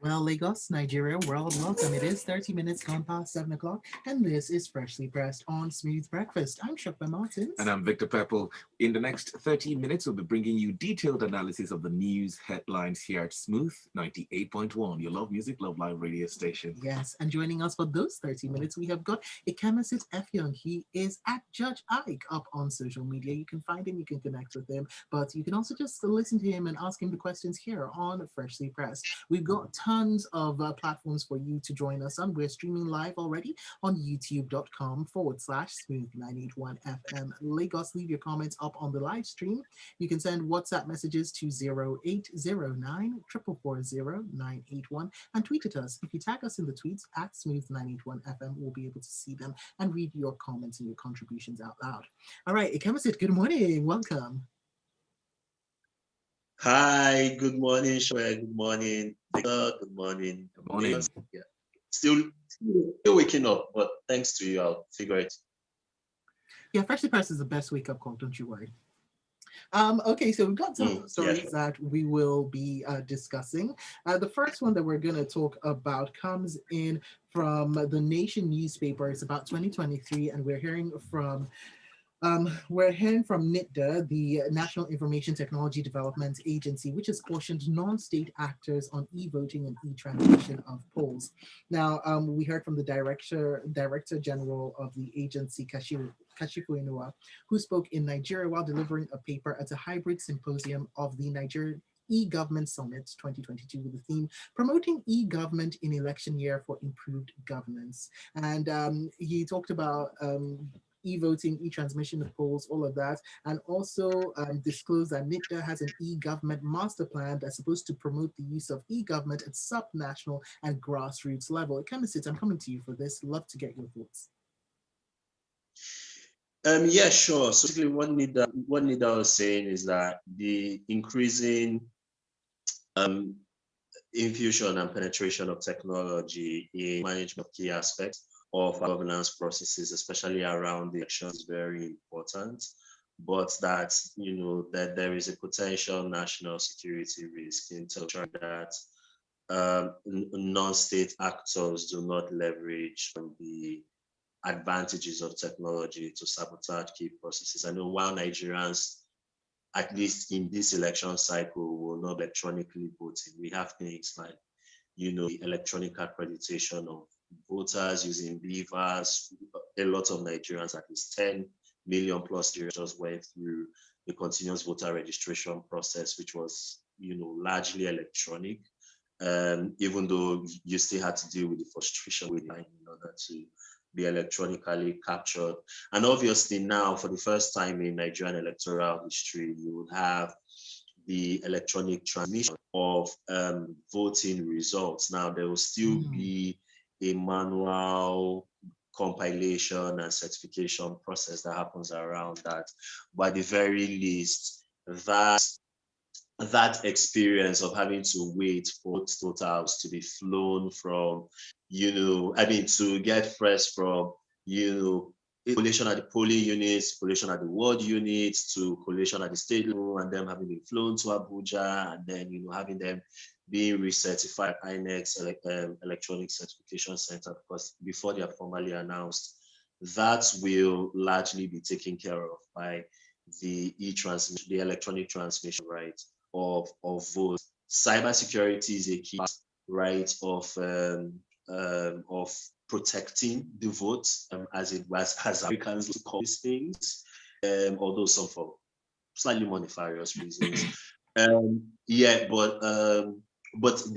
Well, Lagos, Nigeria, world, welcome. It is 30 minutes gone past 7 o'clock, and this is Freshly Pressed on Smooth Breakfast. I'm Sope And Martins. I'm Victor Pepple. In the next 30 minutes, we'll be bringing you detailed analysis of the news headlines here at Smooth 98.1, your love music, love live radio station. Yes, and joining us for those 30 minutes, we have got Ikemesit Effiong. He is at Judge Ike up on social media. You can find him, you can connect with him, but you can also just listen to him and ask him the questions here on Freshly Pressed. We've got tons of platforms for you to join us on. We're streaming live already on youtube.com/smooth 981 FM Lagos. Leave your comments up on the live stream. You can send WhatsApp messages to 0809 440 981 and tweet at us. If you tag us in the tweets at Smooth981 FM, we'll be able to see them and read your comments and your contributions out loud. All right, Ikemesit, good morning. Welcome. Hi, good morning, Shoel. Good morning, Victor. Good morning, Good morning. Lagos. Yeah. Still waking up, but thanks to you, I'll figure it. Yeah, Freshly Pressed is the best wake up call, don't you worry. Okay, so we've got some Yeah, stories sure. that we will be discussing. The first one that we're going to talk about comes in from the Nation newspaper. It's about 2023, and we're hearing from NITDA, the National Information Technology Development Agency, which has cautioned non-state actors on e-voting and e-transmission of polls. Now, we heard from the Director General of the agency, Kashifu Inua, who spoke in Nigeria while delivering a paper at a hybrid symposium of the Nigerian e-government summit 2022 with the theme promoting e-government in election year for improved governance. And he talked about e-voting, e-transmission of polls, all of that, and also disclosed that NITDA has an e-government master plan that's supposed to promote the use of e-government at sub-national and grassroots level. It kind of sits, I'm coming to you for this. Love to get your thoughts. Yeah, sure. So basically, what Nida was saying is that the increasing um, infusion and penetration of technology in management of key aspects of our governance processes, especially around the elections, is very important. But that that there is a potential national security risk in terms of that non-state actors do not leverage on the advantages of technology to sabotage key processes. I know while Nigerians, at least in this election cycle, will not electronically voting, we have things like electronic accreditation of voters using beavers. A lot of Nigerians, at least 10 million plus Nigerians, went through the continuous voter registration process, which was, largely electronic. Even though you still had to deal with the frustration with line in order to be electronically captured. And obviously now, for the first time in Nigerian electoral history, you would have the electronic transmission of voting results. Now, there will still be a manual compilation and certification process that happens around that. But at the very least, that experience of having to wait for totals to be flown from, to get fresh from, collation at the polling units, collation at the ward units, to collation at the state level, and them having been flown to Abuja, and then, having them being recertified at INEX electronic certification center, because before they are formally announced, that will largely be taken care of by the e-transmission, the electronic transmission, right, of votes. Cybersecurity is a key part, right, of protecting the votes, as it was, as Americans call these things, although some for slightly more nefarious reasons. Yeah, but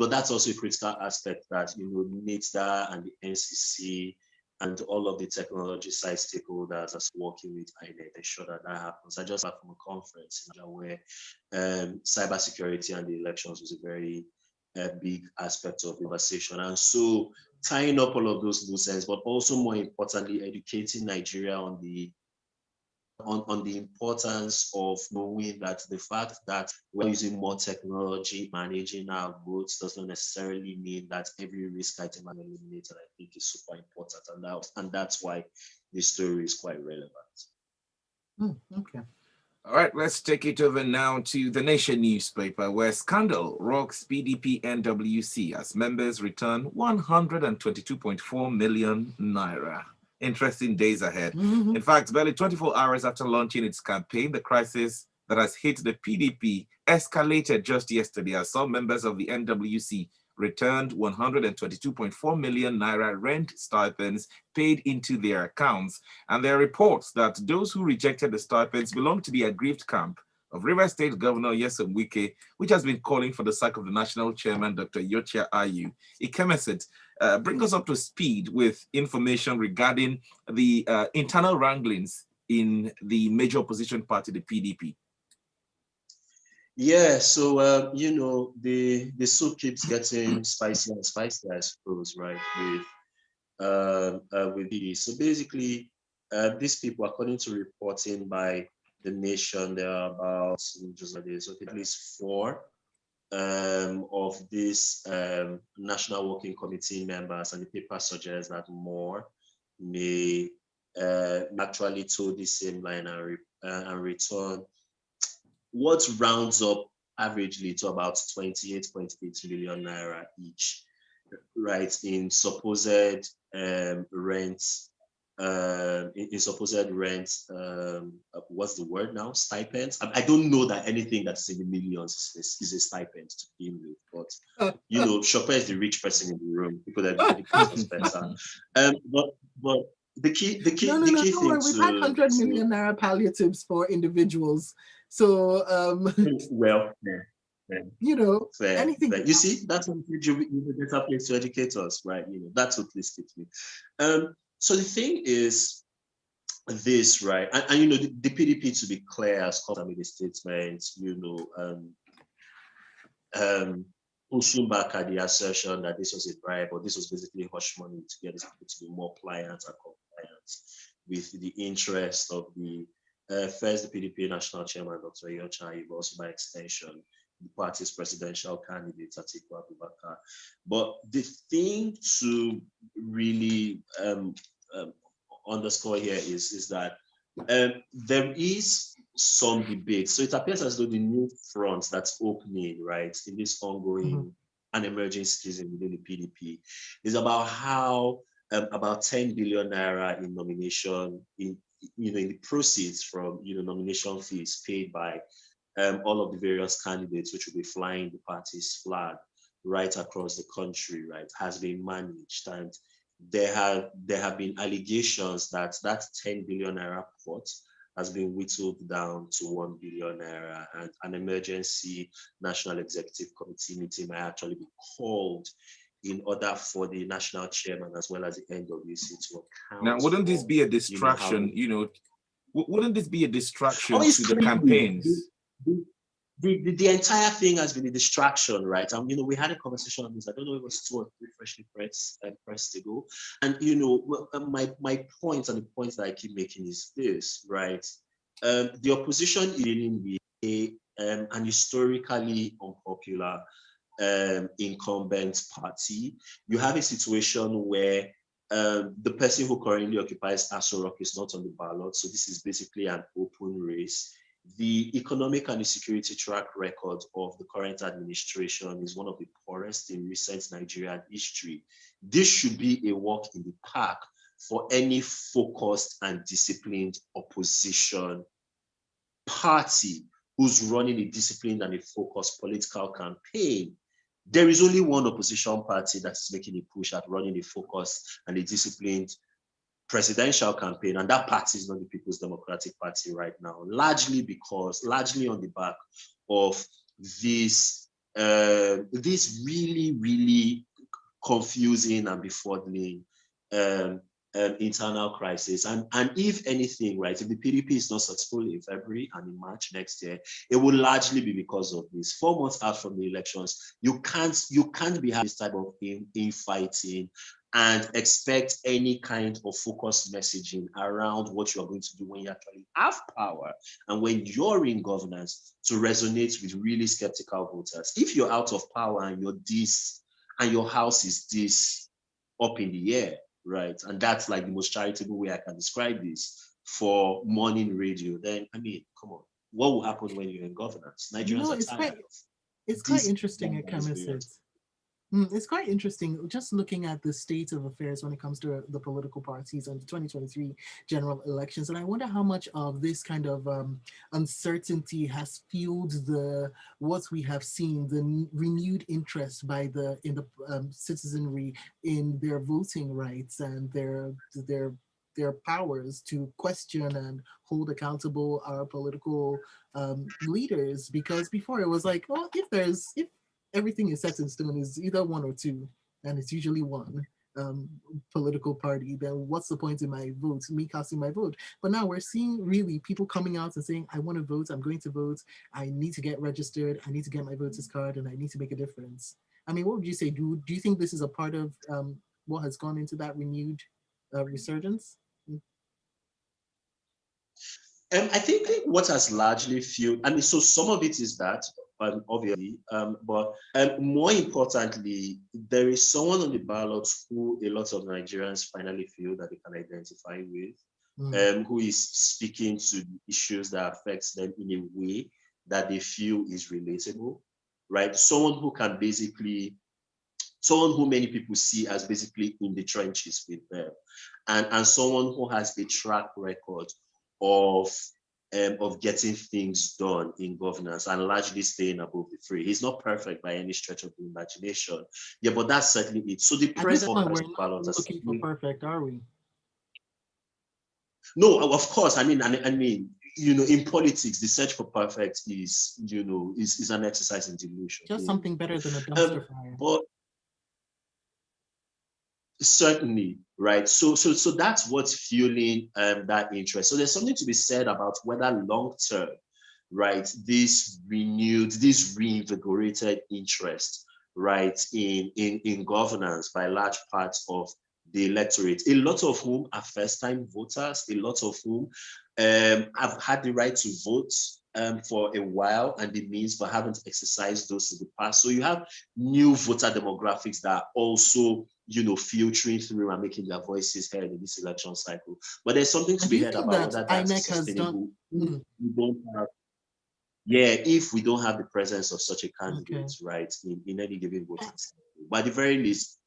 that's also a critical aspect that NITDA and the NCC and all of the technology side stakeholders are working with INET to ensure that that happens. I just got from a conference where cybersecurity and the elections was a very big aspect of the conversation. And so tying up all of those loose ends, but also more importantly, educating Nigeria on the importance of knowing that the fact that we're using more technology managing our votes doesn't necessarily mean that every risk item is eliminated. I think is super important, and that's why this story is quite relevant. Okay. All right, let's take it over now to the Nation newspaper, where scandal rocks PDP NWC as members return 122.4 million naira. Interesting days ahead. In fact, barely 24 hours after launching its campaign, the crisis that has hit the PDP escalated just yesterday as some members of the NWC returned 122.4 million naira rent stipends paid into their accounts. And there are reports that those who rejected the stipends belong to the aggrieved camp of River State Governor Nyesom Wike, which has been calling for the sack of the national chairman, Dr. Yochia Ayu. Ikemesit, bring us up to speed with information regarding the internal wranglings in the major opposition party, the PDP. Yeah, so the soup keeps getting spicier and spicier, I suppose, right? With PD. So basically, these people, according to reporting by the Nation, there are about just like this, okay, at least four of these National Working Committee members, and the paper suggests that more may actually toe the same line and return what rounds up averagely to about 28.8 million naira each, right, in supposed rent, what's the word now? Stipends. I don't know that anything that's in the millions is a stipend to begin with, but Chopin is the rich person in the room. People that the Christmas better. But the key No, don't worry. thing We've had 100 million naira palliatives for individuals. So, well, yeah. Fair. anything. You see, that's what you a better place to educate us, right? That's what this fits me. So the thing is this, right? And the PDP, to be clear, has come with a statement, pushing back at the assertion that this was a bribe, or this was basically hush money to get these people to be more pliant and compliant with the interest of the first the PDP national chairman, Dr. Yochai, but also by extension, the party's presidential candidate, Atiku Abubakar. But the thing to really underscore here is that there is some debate. So it appears as though the new front that's opening, right, in this ongoing and emerging schism within the PDP is about how about 10 billion naira in nomination, in the proceeds from nomination fees paid by all of the various candidates, which will be flying the party's flag right across the country, right, has been managed. And there have been allegations that 10 billion naira pot has been whittled down to 1 billion naira, and an emergency National Executive Committee meeting might actually be called in order for the national chairman as well as the NWC to account. Now, wouldn't this be a distraction? Wouldn't this be a distraction to the campaigns? The entire thing has been a distraction, right? We had a conversation on this. I don't know if it was 2 or 3 freshly pressed ago. And my point and the points that I keep making is this, right? The opposition is dealing with an historically unpopular incumbent party. You have a situation where the person who currently occupies Aso Rock is not on the ballot, so this is basically an open race. The economic and the security track record of the current administration is one of the poorest in recent Nigerian history. This should be a walk in the park for any focused and disciplined opposition party who's running a disciplined and a focused political campaign. There is only one opposition party that is making a push at running a focused and a disciplined presidential campaign, and that party is not the People's Democratic Party right now, largely on the back of this really, really confusing and befuddling internal crisis. And if anything, right, if the PDP is not successful in February and in March next year, it will largely be because of this. 4 months out from the elections, you can't be having this type of infighting and expect any kind of focused messaging around what you're going to do when you actually have power and when you're in governance to resonate with really skeptical voters. If you're out of power and you're this, and your house is this up in the air, right? And that's like the most charitable way I can describe this for morning radio, then, come on, what will happen when you're in governance? Nigerians are tired of it's quite this interesting, experience. It's quite interesting just looking at the state of affairs when it comes to the political parties and the 2023 general elections. And I wonder how much of this kind of uncertainty has fueled what we have seen, the renewed interest by the citizenry in their voting rights and their powers to question and hold accountable our political leaders. Because before it was like, well, if everything is set in stone, is either one or two, and it's usually one political party, then what's the point in my vote, me casting my vote? But now we're seeing really people coming out and saying, I want to vote, I'm going to vote, I need to get registered, I need to get my voter's card, and I need to make a difference. I mean, what would you say? Do you think this is a part of what has gone into that renewed resurgence? I think what has largely fueled, I mean, so some of it is that, obviously, but more importantly, there is someone on the ballot who a lot of Nigerians finally feel that they can identify with, who is speaking to issues that affects them in a way that they feel is relatable, right? Someone who can basically, someone who many people see as basically in the trenches with them, and someone who has a track record of getting things done in governance and largely staying above the fray. He's not perfect by any stretch of the imagination. Yeah, but that's certainly it. So the president, we're not looking for perfect, are we? No, of course. I mean, you know, in politics, the search for perfect is, you know, is an exercise in delusion. Just something better than a dumpster fire. But certainly, right? So that's what's fueling that interest. So there's something to be said about whether long term, right, this reinvigorated interest, right, in governance by large parts of the electorate, a lot of whom are first-time voters, a lot of whom have had the right to vote for a while and the means but haven't exercised those in the past. So you have new voter demographics that are also, you know, filtering through and making their voices heard in this election cycle. But there's something to be heard about whether that's sustainable. We don't have, yeah, if we don't have the presence of such a candidate, right, in any given voting cycle. But at the very least,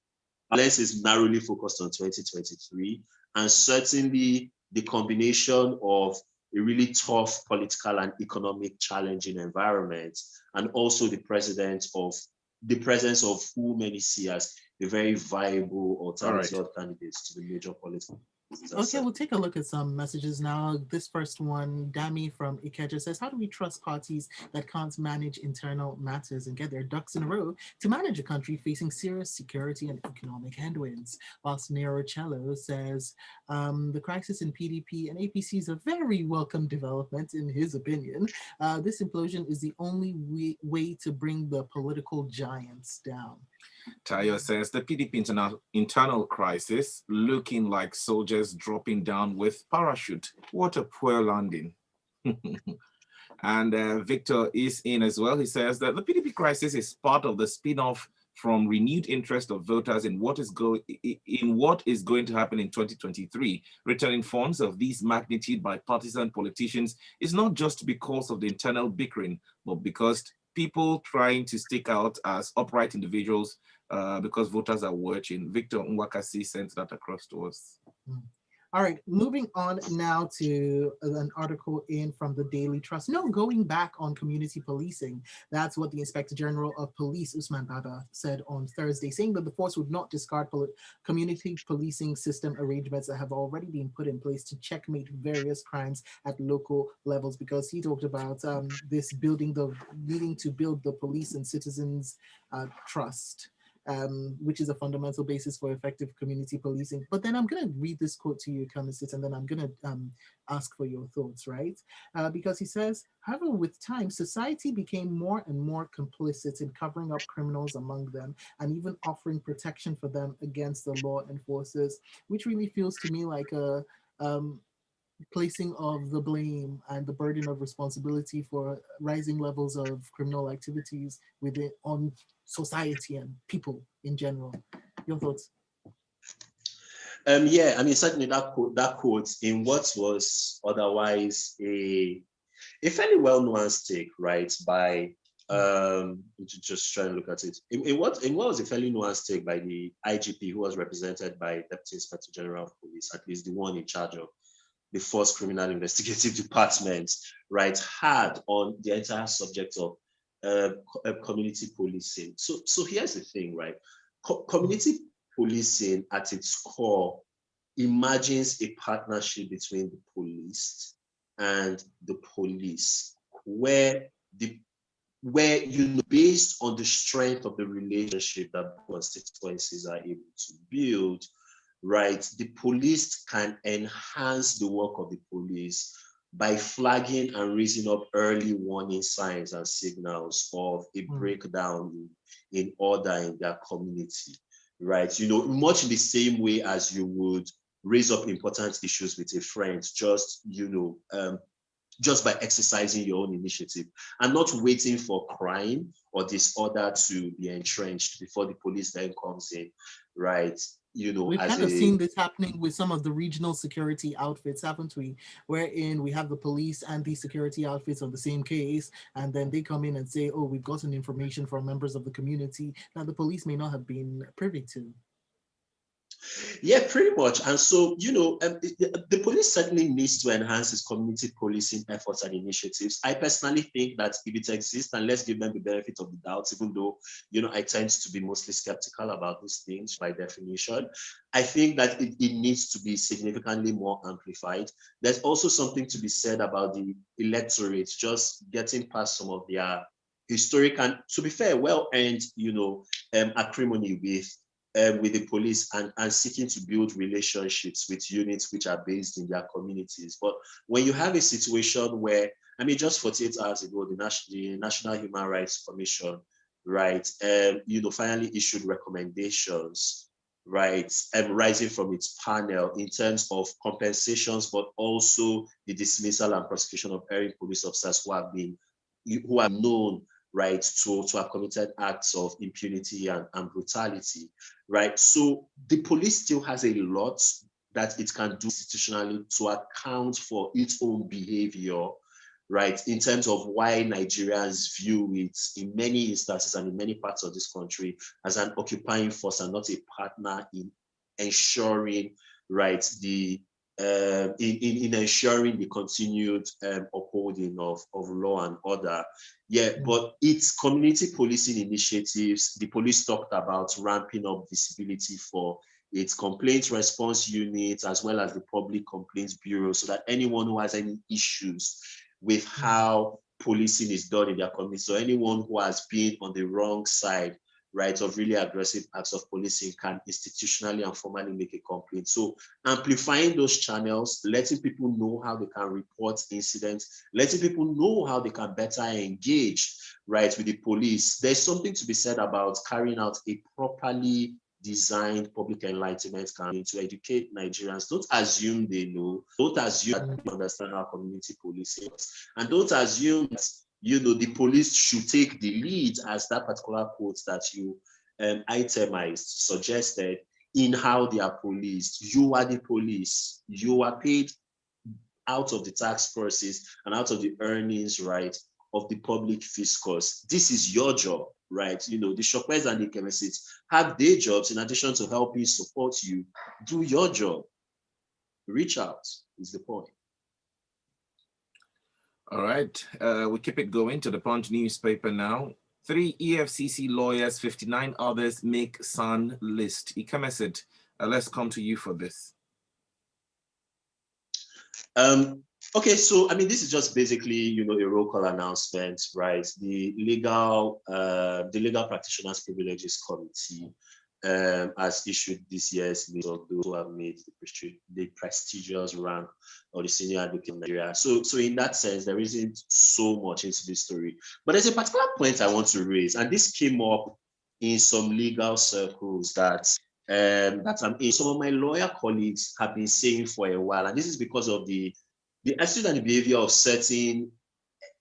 lens is narrowly focused on 2023, and certainly the combination of a really tough political and economic challenging environment, and also the presence of who many see as a very viable alternative candidates to the major political. Okay, we'll take a look at some messages now. This first one, Dami from Ikeja says, how do we trust parties that can't manage internal matters and get their ducks in a row to manage a country facing serious security and economic headwinds? Whilst Nero Cello says, the crisis in PDP and APC is a very welcome development in his opinion. This implosion is the only way to bring the political giants down. Tayo says the PDP internal crisis looking like soldiers dropping down with parachute. What a poor landing. And Victor is in as well. He says that the PDP crisis is part of the spin-off from renewed interest of voters in what is going to happen in 2023. Returning funds of this magnitude by partisan politicians is not just because of the internal bickering, but because people trying to stick out as upright individuals because voters are watching. Victor Nwakasi sent that across to us. All right, moving on now to an article in from the Daily Trust. No, going back on community policing. That's what the Inspector General of Police, Usman Baba, said on Thursday, saying that the force would not discard community policing system arrangements that have already been put in place to checkmate various crimes at local levels, because he talked about this needing to build the police and citizens' trust. Which is a fundamental basis for effective community policing. But then I'm going to read this quote to you, Ikemesit, and then I'm going to ask for your thoughts, right? Because he says, however, with time, society became more and more complicit in covering up criminals among them and even offering protection for them against the law enforcers, which really feels to me like a placing of the blame and the burden of responsibility for rising levels of criminal activities on society and people in general. Your thoughts? Yeah, I mean, certainly that quote in what was otherwise a a fairly well-nuanced take, right, by just trying to look at it. It was a fairly nuanced take by the IGP, who was represented by Deputy Inspector General of Police, at least the one in charge of the Force Criminal Investigative Department, right, had on the entire subject of community policing. So here's the thing, right? Community policing at its core imagines a partnership between the police and the police, where based on the strength of the relationship that constituencies are able to build, right, the police can enhance the work of the police by flagging and raising up early warning signs and signals of a breakdown in order in their community, right? Much in the same way as you would raise up important issues with a friend, just by exercising your own initiative and not waiting for crime or disorder to be entrenched before the police then comes in, right? We've kind of seen this happening with some of the regional security outfits, haven't we? Wherein we have the police and the security outfits on the same case, and then they come in and say, oh, we've gotten information from members of the community that the police may not have been privy to. Yeah, pretty much. And so, the police certainly needs to enhance its community policing efforts and initiatives. I personally think that if it exists, and let's give them the benefit of the doubt, even though, I tend to be mostly skeptical about these things by definition, I think that it needs to be significantly more amplified. There's also something to be said about the electorate just getting past some of their historic and, to be fair, well-earned, acrimony with the police and seeking to build relationships with units which are based in their communities. But when you have a situation where, just 48 hours ago, the National Human Rights Commission, right, finally issued recommendations, right, rising from its panel in terms of compensations, but also the dismissal and prosecution of erring police officers who are known, right, to have committed acts of impunity and brutality, right? So the police still has a lot that it can do institutionally to account for its own behavior, right, in terms of why Nigerians view it in many instances and in many parts of this country as an occupying force and not a partner in ensuring, right, in ensuring the continued upholding of law and order. Yeah, but its community policing initiatives, the police talked about ramping up visibility for its complaint response units as well as the public complaints bureau, so that anyone who has any issues with how policing is done in their community, so anyone who has been on the wrong side, right, of really aggressive acts of policing can institutionally and formally make a complaint. So amplifying those channels, letting people know how they can report incidents, letting people know how they can better engage, right, with the police. There's something to be said about carrying out a properly designed public enlightenment campaign to educate Nigerians. Don't assume they know. Don't assume that they understand how community policing is. And don't assume that the police should take the lead, as that particular quote that you itemized suggested, in how they are policed. You are the police. You are paid out of the tax purses and out of the earnings, right, of the public fiscus. This is your job, right? The Sopes and the Ikemesit have their jobs in addition to helping support you. Do your job. Reach out is the point. All right, we keep it going to the Punch newspaper now. 3 EFCC lawyers, 59 others make SAN list. Ikemesit, let's come to you for this. Okay, so this is just basically a roll call announcement, right? The legal practitioners privileges committee has issued this year's list of those who have made the prestigious rank of the senior advocate in Nigeria. So in that sense, there isn't so much into this story. But there's a particular point I want to raise, and this came up in some legal circles that some of my lawyer colleagues have been saying for a while, and this is because of the attitude and the behavior of certain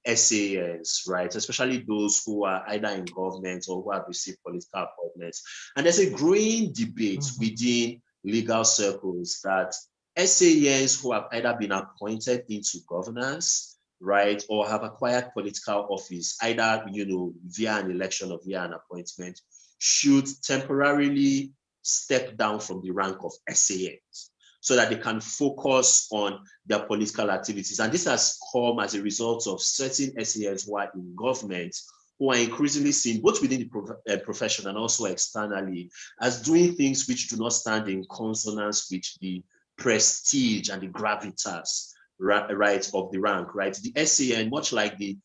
SANs, right? Especially those who are either in government or who have received political appointments. And there's a growing debate within legal circles that SANs who have either been appointed into governance, right, or have acquired political office, either, via an election or via an appointment, should temporarily step down from the rank of SANs so that they can focus on their political activities. And this has come as a result of certain SANs who are in government, who are increasingly seen both within the profession and also externally as doing things which do not stand in consonance with the prestige and the gravitas, right, of the rank, right? The SAN, much like the,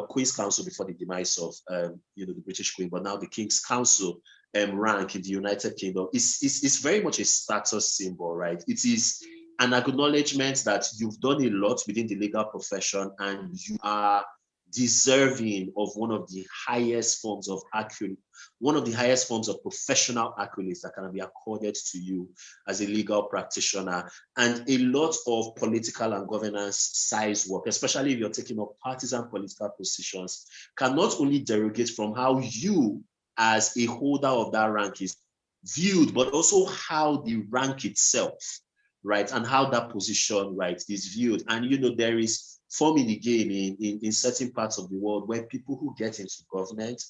Queen's Council before the demise of, the British Queen, but now the King's Council rank in the United Kingdom, is very much a status symbol, right? It is an acknowledgement that you've done a lot within the legal profession and you are deserving of one of the highest forms of accolade, one of the highest forms of professional accolades that can be accorded to you as a legal practitioner. And a lot of political and governance size work, especially if you're taking up partisan political positions, can not only derogate from how you as a holder of that rank is viewed, but also how the rank itself, right, and how that position, right, is viewed. And there is form in the game in certain parts of the world where people who get into government,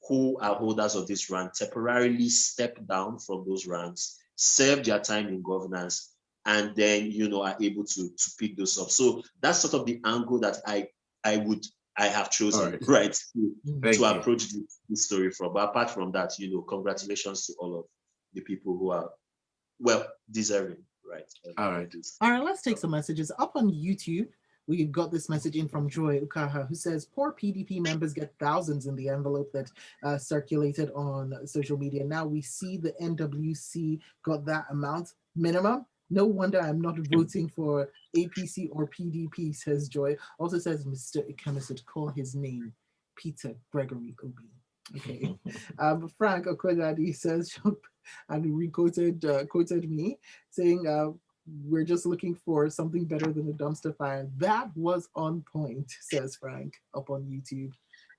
who are holders of this rank, temporarily step down from those ranks, serve their time in governance, and then are able to pick those up. So that's sort of the angle that I have chosen, right, to approach this story from. But apart from that, congratulations to all of the people who are, well, deserving, right? All right. All right, let's take some messages. Up on YouTube, we've got this message in from Joy Ukaha, who says, poor PDP members get thousands in the envelope that circulated on social media. Now we see the NWC got that amount minimum. No wonder I'm not voting for APC or PDP, says Joy. Also says, Mr. Ikemesit, call his name, Peter Gregory Obi. Okay. Frank Okodadi says, and he quoted me, saying, we're just looking for something better than a dumpster fire. That was on point, says Frank, up on YouTube.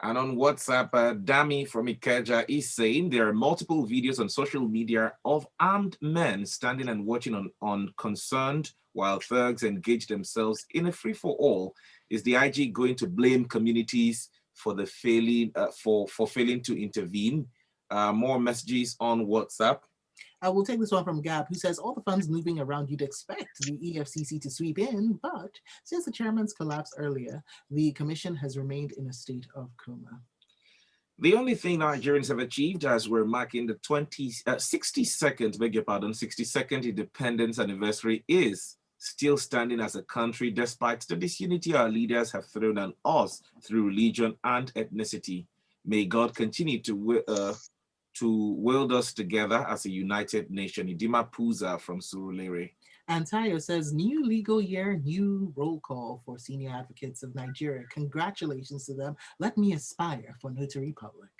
And on WhatsApp, Dami from Ikeja is saying there are multiple videos on social media of armed men standing and watching unconcerned while thugs engage themselves in a free-for-all. Is the IG going to blame communities for the failing for failing to intervene? More messages on WhatsApp. I will take this one from Gab, who says, all the funds moving around, you'd expect the EFCC to sweep in, but since the chairman's collapse earlier, the commission has remained in a state of coma. The only thing Nigerians have achieved as we're marking the 62nd independence anniversary is still standing as a country despite the disunity our leaders have thrown on us through religion and ethnicity. May God continue to weld us together as a united nation. Idima Puza from Surulere. And Tayo says, new legal year, new roll call for senior advocates of Nigeria. Congratulations to them. Let me aspire for notary public.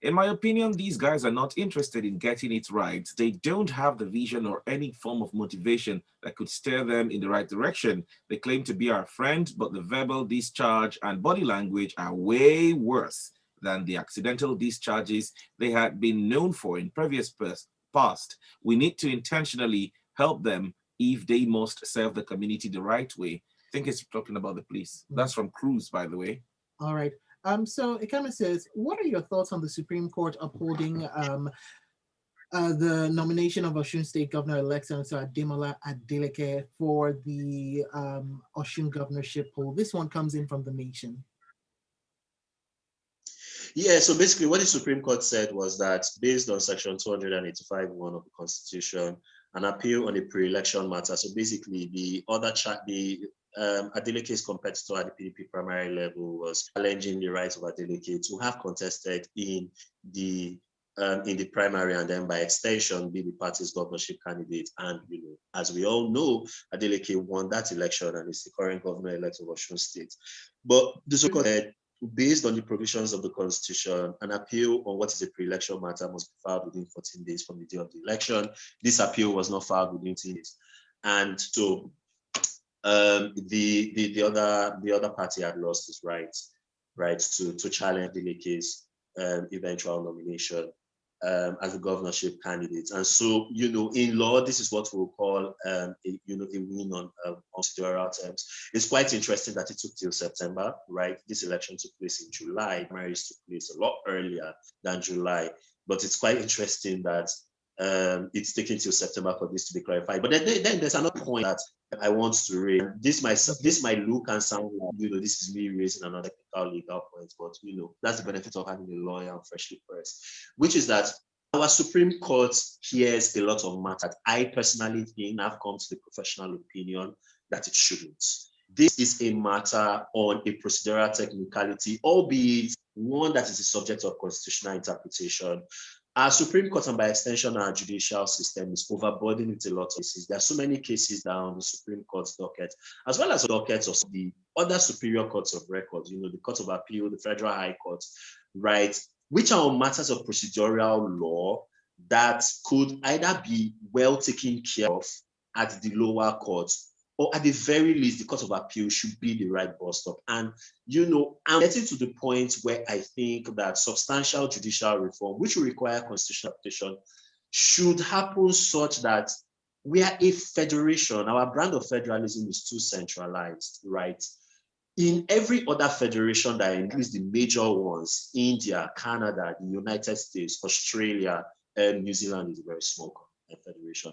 In my opinion, these guys are not interested in getting it right. They don't have the vision or any form of motivation that could steer them in the right direction. They claim to be our friend, but the verbal discharge and body language are way worse than the accidental discharges they had been known for in previous past. We need to intentionally help them if they must serve the community the right way. I think it's talking about the police. That's from Cruz, by the way. All right. So Ikeme says, what are your thoughts on the Supreme Court upholding the nomination of Osun State Governor-elect Senator Ademola Adeleke for the Osun governorship poll? This one comes in from The Nation. Yeah, so basically what the Supreme Court said was that based on section 285(1) of the Constitution, an appeal on a pre-election matter. So basically the other Adeleke's competitor at the PDP primary level was challenging the rights of Adeleke to have contested in the primary and then by extension be the party's governorship candidate. And as we all know, Adeleke won that election and is the current governor-elect of Osun State. But the Supreme Court said, based on the provisions of the Constitution, an appeal on what is a pre-election matter must be filed within 14 days from the day of the election. This appeal was not filed within 10 days. And so the other party had lost its right to challenge Adeleke's eventual nomination as a governorship candidate. And so, in law, this is what we'll call, a win on procedural terms. It's quite interesting that it took till September, right? This election took place in July. Primaries took place a lot earlier than July, but it's quite interesting that it's taken till September for this to be clarified. But then there's another point that I want to raise. This might look and sound like, this is me raising another technical legal point, but that's the benefit of having a lawyer and freshly pressed, which is that our Supreme Court hears a lot of matters. I personally think I've come to the professional opinion that it shouldn't. This is a matter on a procedural technicality, albeit one that is the subject of constitutional interpretation. Our Supreme Court, and by extension our judicial system, is overburdened with a lot of cases. There are so many cases down the Supreme Court's docket, as well as the dockets of the other superior courts of record, the Court of Appeal, the Federal High Court, right, which are on matters of procedural law that could either be well taken care of at the lower courts, or at the very least, the Court of Appeal should be the right bus stop. And, I'm getting to the point where I think that substantial judicial reform, which will require constitutional adaptation, should happen such that we are a federation. Our brand of federalism is too centralized, right? In every other federation that includes the major ones, India, Canada, the United States, Australia, and New Zealand is a very small federation.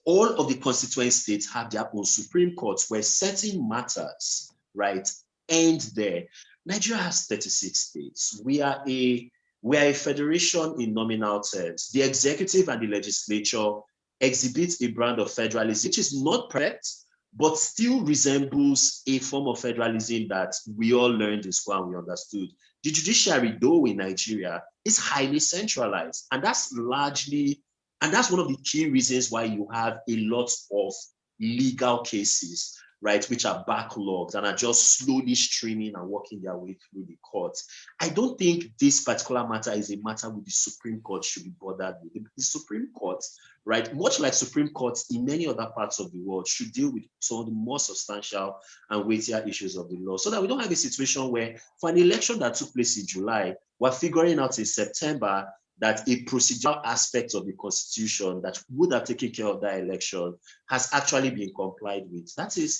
All of the constituent states have their own Supreme Courts where certain matters, right, end there. Nigeria has 36 states. We are a federation in nominal terms. The executive and the legislature exhibit a brand of federalism, which is not perfect, but still resembles a form of federalism that we all learned in school and we understood. The judiciary, though, in Nigeria is highly centralized, and that's one of the key reasons why you have a lot of legal cases, right, which are backlogged and are just slowly streaming and working their way through the courts. I don't think this particular matter is a matter which the Supreme Court should be bothered with. The Supreme Court, right, much like Supreme Courts in many other parts of the world, should deal with some of the more substantial and weightier issues of the law, so that we don't have a situation where, for an election that took place in July, we're figuring out in September that a procedural aspect of the Constitution that would have taken care of that election has actually been complied with. That is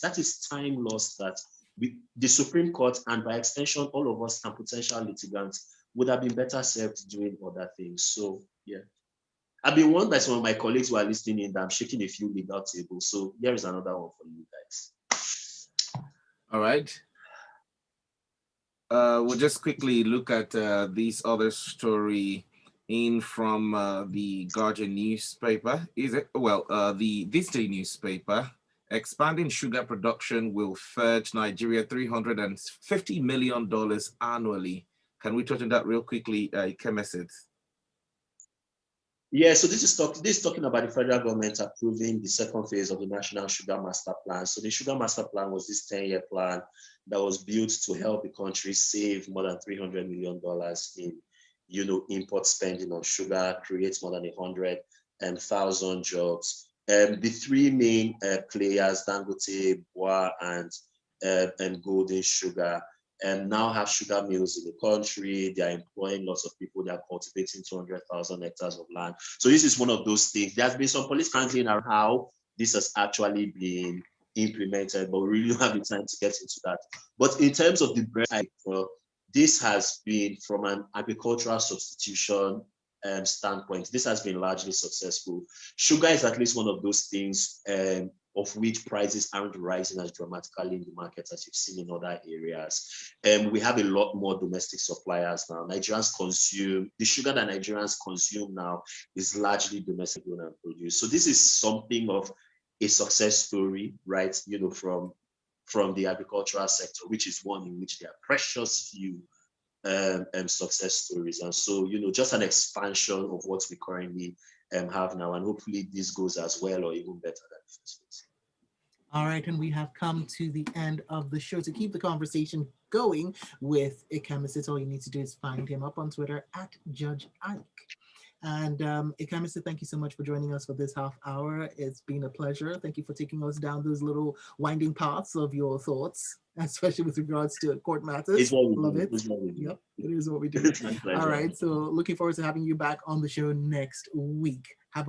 time lost that the Supreme Court, and by extension, all of us and potential litigants, would have been better served doing other things. So, yeah. I've been warned by some of my colleagues who are listening in that I'm shaking a few legal tables. So here is another one for you guys. All right. We'll just quickly look at this other story from the Guardian newspaper. This day newspaper. Expanding sugar production will fetch Nigeria $350 million annually. Can we touch on that real quickly, Ikemesit? Yeah, so this is talking about the federal government approving the second phase of the National Sugar Master Plan. So the Sugar Master Plan was this 10-year plan that was built to help the country save more than $300 million in import spending on sugar, creates more than 100,000 jobs. The three main players, Dangote, Boa, and Golden Sugar, now have sugar mills in the country. They are employing lots of people. They are cultivating 200,000 hectares of land. So this is one of those things. There's been some police handling around how this has actually been implemented, but we really don't have the time to get into that. But in terms of the bread, this has been, from an agricultural substitution standpoint, this has been largely successful. Sugar is at least one of those things of which prices aren't rising as dramatically in the market as you've seen in other areas. We have a lot more domestic suppliers now. Nigerians consume, the sugar that Nigerians consume now is largely domestic grown and produced. So this is something of a success story, right? From the agricultural sector, which is one in which there are precious few success stories. And so, just an expansion of what we currently have now. And hopefully this goes as well or even better than the first place. All right, and we have come to the end of the show. To keep the conversation going with Ikemesit, all you need to do is find him up on Twitter at Judge Ike. And Ikemesit, thank you so much for joining us for this half hour. It's been a pleasure. Thank you for taking us down those little winding paths of your thoughts, especially with regards to court matters. It's what we Love do. it. It's what we do. Yep, it is what we do. It's my All pleasure. right. So looking forward to having you back on the show next week. Have